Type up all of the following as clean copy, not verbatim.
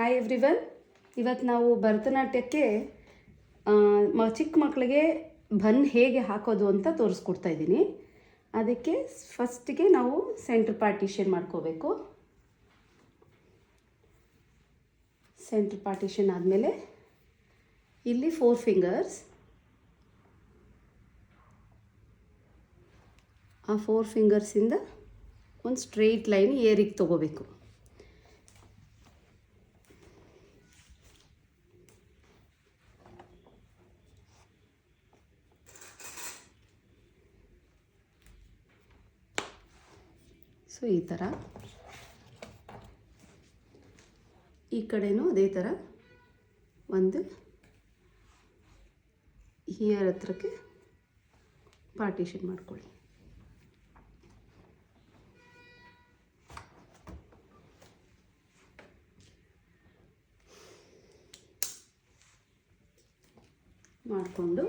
Hi everyone. ಇವತ್ತು ನಾವು ಭರತನಾಟ್ಯಕ್ಕೆ ಚಿಕ್ಕ ಮಕ್ಕಳಿಗೆ ಬನ್ ಹೇಗೆ ಹಾಕೋದು ಅಂತ ತೋರಿಸ್ಕೊಡ್ತಾ ಇದ್ದೀನಿ. ಅದಕ್ಕೆ ಫಸ್ಟಿಗೆ ನಾವು ಸೆಂಟ್ರ್ ಪಾರ್ಟಿಷನ್ ಮಾಡ್ಕೋಬೇಕು. ಸೆಂಟ್ರ್ ಪಾರ್ಟಿಷನ್ ಆದಮೇಲೆ ಇಲ್ಲಿ 4 ಫಿಂಗರ್ಸ್, ಆ 4 ಫಿಂಗರ್ಸಿಂದ ಒಂದು ಸ್ಟ್ರೈಟ್ ಲೈನ್ ಏರಿಗೆ ತಗೋಬೇಕು. ಸೊ ಈ ಥರ, ಈ ಕಡೆನೂ ಅದೇ ಥರ ಒಂದು ಹಿಯರ್ ಹತ್ರಕ್ಕೆ ಪಾರ್ಟಿಷನ್ ಮಾಡ್ಕೊಳ್ಳಿ. ಮಾಡಿಕೊಂಡು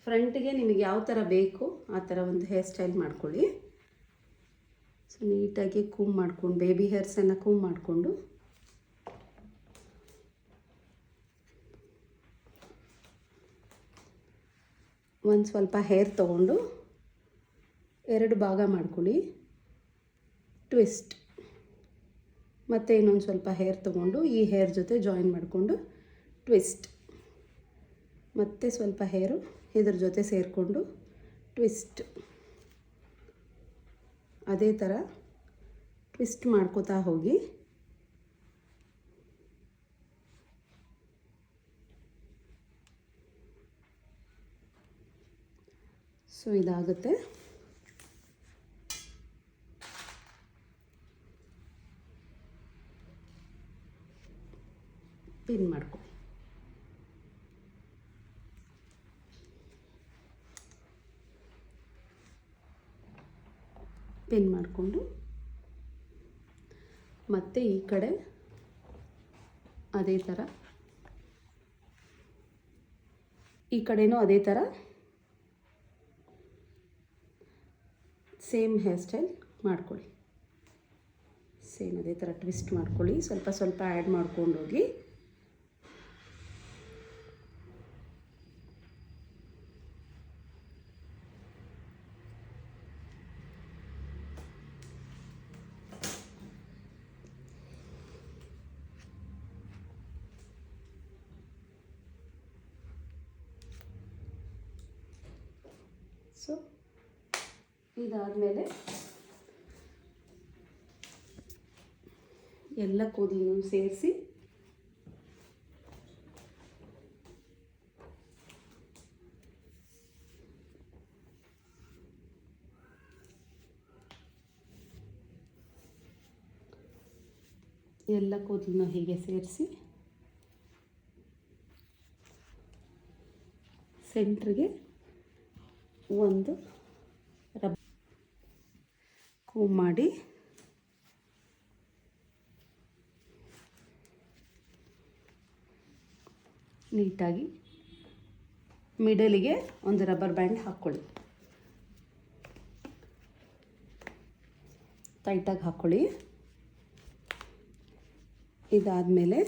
ಫ್ರಂಟಿಗೆ ನಿಮಗೆ ಯಾವ ಥರ ಬೇಕು ಆ ಥರ ಒಂದು ಹೇರ್ ಸ್ಟೈಲ್ ಮಾಡ್ಕೊಳ್ಳಿ. ಸೊ ನೀಟಾಗಿ ಕೂಮ್ ಮಾಡ್ಕೊಂಡು, ಬೇಬಿ ಹೇರ್ಸನ್ನು ಕೂಮ್ ಮಾಡಿಕೊಂಡು ಒಂದು ಸ್ವಲ್ಪ ಹೇರ್ ತೊಗೊಂಡು 2 ಭಾಗ ಮಾಡ್ಕೊಳ್ಳಿ, ಟ್ವಿಸ್ಟ್. ಮತ್ತು ಇನ್ನೊಂದು ಸ್ವಲ್ಪ ಹೇರ್ ತೊಗೊಂಡು ಈ ಹೇರ್ ಜೊತೆ ಜಾಯಿನ್ ಮಾಡಿಕೊಂಡು ಟ್ವಿಸ್ಟ್. ಮತ್ತು ಸ್ವಲ್ಪ ಹೇರು ಇದ್ರ ಜೊತೆ ಸೇರಿಕೊಂಡು ಟ್ವಿಸ್ಟ್. ಅದೇ ಥರ ಟ್ವಿಸ್ಟ್ ಮಾಡ್ಕೋತಾ ಹೋಗಿ. ಸೊ ಇದಾಗುತ್ತೆ. ಪಿನ್ ಮಾಡ್ಕೊಳ್ಳಿ. ಪಿನ್ ಮಾಡಿಕೊಂಡು ಮತ್ತೆ ಈ ಕಡೆ ಅದೇ ಥರ, ಈ ಕಡೆನೂ ಅದೇ ಥರ ಸೇಮ್ ಹೇರ್ ಸ್ಟೈಲ್ ಮಾಡ್ಕೊಳ್ಳಿ. ಸೇಮ್ ಅದೇ ಥರ ಟ್ವಿಸ್ಟ್ ಮಾಡ್ಕೊಳ್ಳಿ. ಸ್ವಲ್ಪ ಸ್ವಲ್ಪ ಆ್ಯಡ್ ಮಾಡ್ಕೊಂಡು ಹೋಗಿ. ಸೊ ಇದಾದಮೇಲೆ ಎಲ್ಲ ಕೂದಲನ್ನು ಸೇರಿಸಿ ಎಲ್ಲ ಕೂದಲನ್ನು ಹೀಗೆ ಸೇರಿಸಿ ಸೆಂಟ್ರಿಗೆ ಒಂದು ಕೂಮ್ ಮಾಡಿ ನೀಟಾಗಿ ಮಿಡಲಿಗೆ ಒಂದು ರಬ್ಬರ್ ಬ್ಯಾಂಡ್ ಹಾಕ್ಕೊಳ್ಳಿ. ಟೈಟಾಗಿ ಹಾಕ್ಕೊಳ್ಳಿ. ಇದಾದಮೇಲೆ